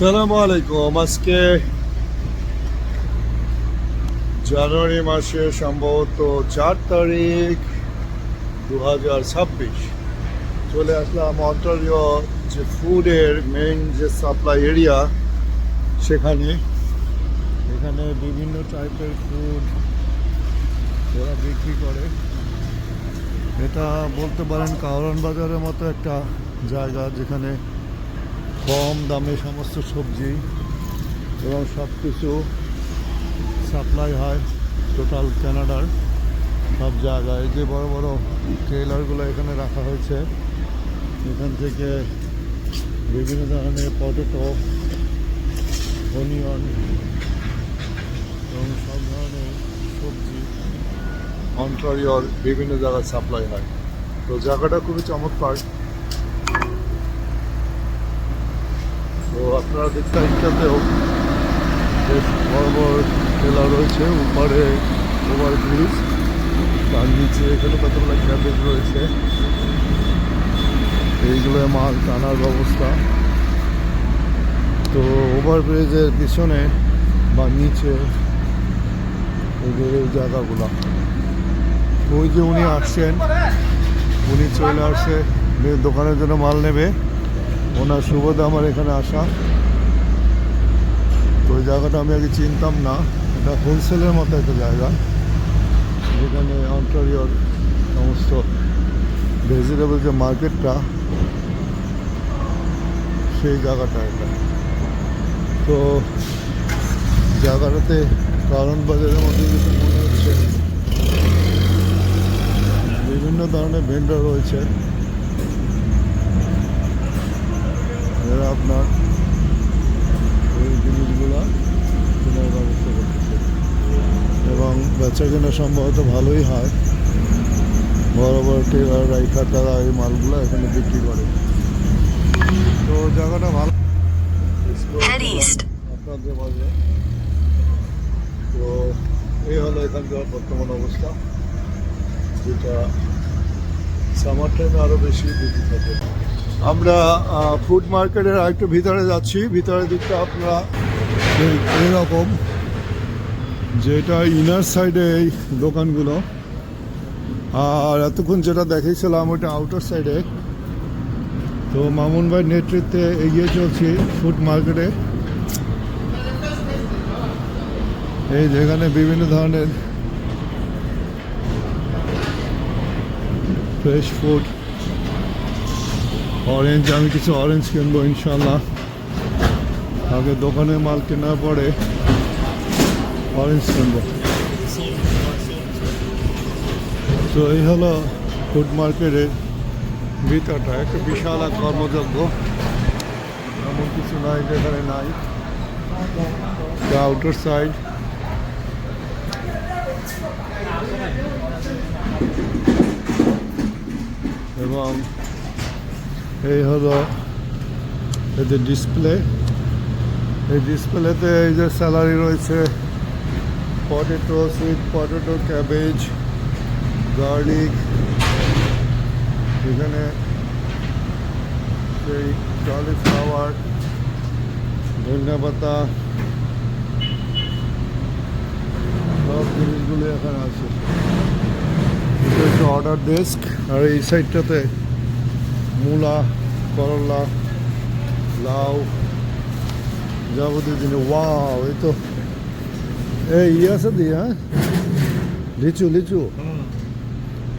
সালামু আলাইকুম। আজকে জানুয়ারি মাসের সম্ভবত 4 তারিখ 2026 চলে আসলাম অন্টারিও যে ফুডের মেইন যে সাপ্লাই এরিয়া সেখানে। এখানে বিভিন্ন টাইপের ফুড ওরা বিক্রি করে। এটা বলতে পারেন কারওয়ান বাজারের মতো একটা জায়গা যেখানে কম দামে সমস্ত সবজি এবং সব কিছু সাপ্লাই হয় টোটাল কানাডার সব জায়গায়। যে বড় বড় ট্রেলারগুলো এখানে রাখা হয়েছে, এখান থেকে বিভিন্ন ধরনের পটেটো, অনিয়ন এবং সব ধরনের সবজি অন্টারিওর বিভিন্ন জায়গায় সাপ্লাই হয়। তো জায়গাটা খুবই চমৎকার। তো আপনারা দেখতে ইচ্ছাতেও বেশ বড় বড় ঠেলা রয়েছে, উপরে ওভারব্রিজ, তার নিচে এখানে কতগুলো ক্যাবেজ রয়েছে, এইগুলো মাল টানার ব্যবস্থা। তো ওভারব্রিজের পিছনে বা নিচে এই জায়গাগুলো, ওই যে উনি আসছেন, উনি চলে আসছে দোকানের জন্য মাল নেবে, ওনার সুবোধে আমার এখানে আসা। তো ওই জায়গাটা আমি আগে চিনতাম না, এটা হোলসেলের মতো একটা জায়গা যেখানে অন্টারিওর সমস্ত ভেজিটেবল যে মার্কেটটা সেই জায়গাটা এটা। তো জায়গাটাতে কারওয়ান বাজারের মধ্যে কিছু মনে হচ্ছে, বিভিন্ন ধরনের ভেন্ডর রয়েছে, এরা আপনার এই জিনিসগুলো কেনার ব্যবস্থা করতেছে এবং বেচা কেনা সম্ভবত ভালোই হয়। বড় বড় টেলার রাইখা তারা এই মালগুলো এখানে বিক্রি করে। তো জায়গাটা ভালো আপনাদের মাঝে। তো এই হলো এখানকার বর্তমান অবস্থা, যেটা সামার টাইমে আরও বেশি বিক্রি থাকে। আমরা ফুড মার্কেটের আরেকটু ভিতরে যাচ্ছি। ভিতরের দিকটা আপনারা এইরকম, যেটা ইনার সাইডে এই দোকানগুলো, আর এতক্ষণ যেটা দেখিয়েছিলাম ওইটা আউটার সাইডে। তো মামুন ভাইয়ের নেতৃত্বে এগিয়ে চলছি ফুড মার্কেটে। এই যেখানে বিভিন্ন ধরনের ফ্রেশ ফুড, অরেঞ্জ, আমি কিছু অরেঞ্জ কিনবো ইনশাল্লাহ। আগে দোকানে মাল কেনার পরে অরেঞ্জ কিনবো। তো এই হলো ফুড মার্কেটের ভিতরটা, একটা বিশাল এক কর্মযজ্ঞ, এমন কিছু নাই যেখানে নাই। আউটার সাইড এবং এই হলো এদের ডিসপ্লে। এই ডিসপ্লেতে এই যে স্যালারি রয়েছে, potato, sweet potato, cabbage, garlic, এখানে সেই কলিফ্লাওয়ার, ধনিয়া পাতা, সব জিনিসগুলো এখানে আছে। এটা হচ্ছে অর্ডার ডেস্ক। আর এই সাইডটাতে মূলা, করলা, লাউ, যাবতীয় জিনিস। ওয়াও, এই তো এই ইয়ে আছে দিয়ে, হ্যাঁ, লিচু লিচু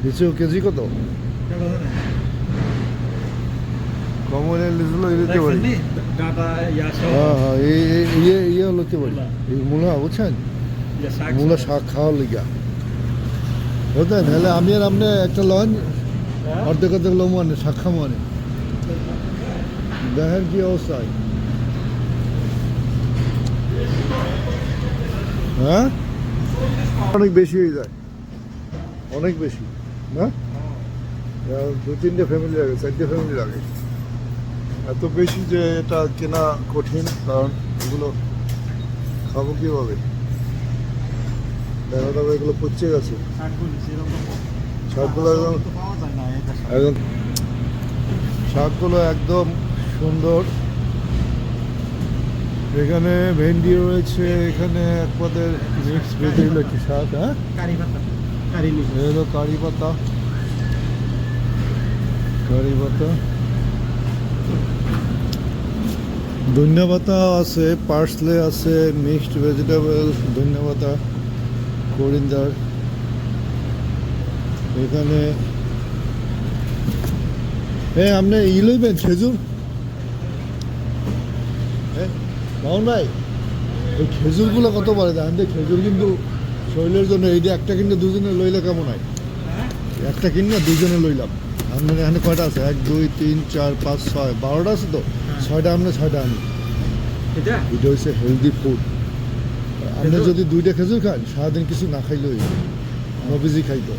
লিচু কেজি কত? কমনের লিচুগুলো দিতে পারি। হ্যাঁ হ্যাঁ, ইয়ে হতে পারি। এই মূলা বুঝছেন, মূলা শাক খাওয়ার লিগা বুঝলেন। হলে আমি আর আপনি একটা লঞ্চ অর্ধেক অর্ধেক লোক মানে শাক খাবো মানে, দেখেন কি অবস্থায়। হ্যাঁ, অনেক বেশি হয়ে যায়, অনেক বেশি না, 2-3টে ফ্যামিলি লাগে, 4টে ফ্যামিলি লাগে। এত বেশি যে এটা কেনা কঠিন, কারণ এগুলো খাবো কীভাবে, দেখা যাবে এগুলো পচে গেছে। শাকগুলো একদম শাকগুলো একদম সুন্দর এখানে ভেন্ডি রয়েছে, এখানে এক পদের মিক্স ভেজিটেবল কি শাক, হ্যাঁ কারি পাতা কারি লিভস এই হলো কারি পাতা, কারি পাতা, ধনিয়া পাতা আছে, পার্সলে আছে, মিক্সড ভেজিটেবল, ধনিয়া পাতা, করিন্দার। এখানে আপনি ই লইবেন খেজুর, মাউন ভাই এই খেজুরগুলো কত পারে দেখেন তো, খেজুর কিন্তু শরীরের জন্য, এইটা একটা কিনে দুজনে লইলে কেমন হয়? একটা কিনে দুজনে লইলাম। আপনার এখানে কয়টা আছে? 1 2 3 4 5 6 12টা আছে তো, 6টা আপনি 6টা আনি। এটা এটা হচ্ছে হেলদি ফুড। আপনি যদি 2টা খেজুর খান, সারাদিন কিছু না খাইলেও নবীজি খাইতো।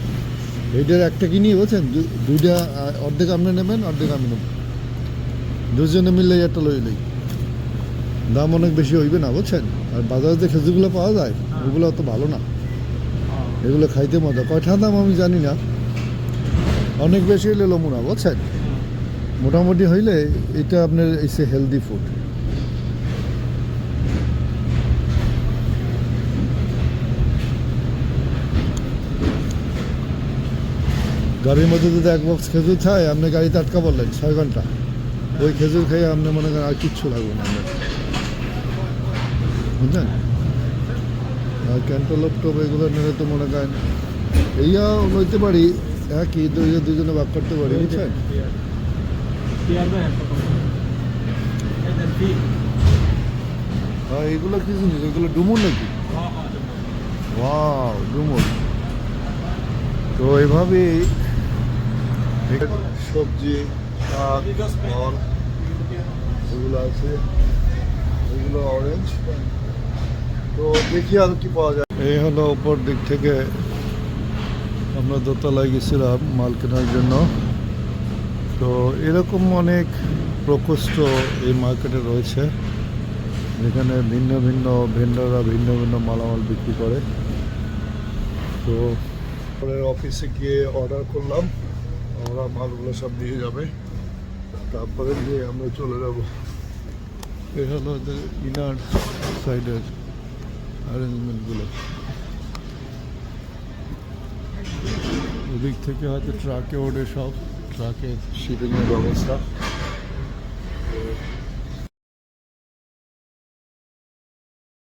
এইটার একটা কিনি বলছেন, 2টা অর্ধেক আপনি নেবেন, অর্ধেক আমি নেব, দুজনে মিলে একটা লই লই। দাম অনেক বেশি হইবে না বুঝছেন। আর বাজারে যে খেজুরগুলো পাওয়া যায় ওগুলো অত ভালো না, এগুলো খাইতে মজা। কয়টা দাম আমি জানি না, অনেক বেশি হইলে লমু না বুঝছেন। মোটামুটি হইলে এটা আপনার এসে হেলদি ফুড। গাড়ির মধ্যে যদি 1 বক্স খেজুর খায়, আপনি গাড়িতে আটকা পড়লেন 6 ঘন্টা, ওই খেজুর খেয়ে আপনি মনে করেন আর কিচ্ছু লাগবে না আপনার, বুঝলেন। আর ক্যান্টালপ টপ এগুলো নিলে তো মনে করেন এইয়া লইতে পারি, একই দুজনে ভাগ করতে পারি বুঝছেন। হ্যাঁ এগুলো কি জিনিস? এগুলো ডুমুর নাকি? ওয়াও ডুমুর। তো এইভাবেই সবজি, শাক, ফল এগুলো আছে, এগুলো অরেঞ্জ। তো দেখি আর কি পাওয়া যায়। এই হলো উপর দিক থেকে, আমরা দোতলায় গেছিলাম মাল কেনার জন্য। তো এরকম অনেক প্রকোষ্ঠ এই মার্কেটে রয়েছে, যেখানে ভিন্ন ভিন্ন ভেন্ডাররা ভিন্ন ভিন্ন মালামাল বিক্রি করে। তো পরের অফিসে গিয়ে অর্ডার করলাম, ওরা মালগুলো সব দিয়ে যাবে, তারপরে গিয়ে আমরা চলে যাব। এই হলো ওদের ইনার সাইডের অ্যারেঞ্জমেন্টগুলো। ওদিক থেকে হয়তো ট্রাকে ওঠে, সব ট্রাকে শিপিংয়ের ব্যবস্থা।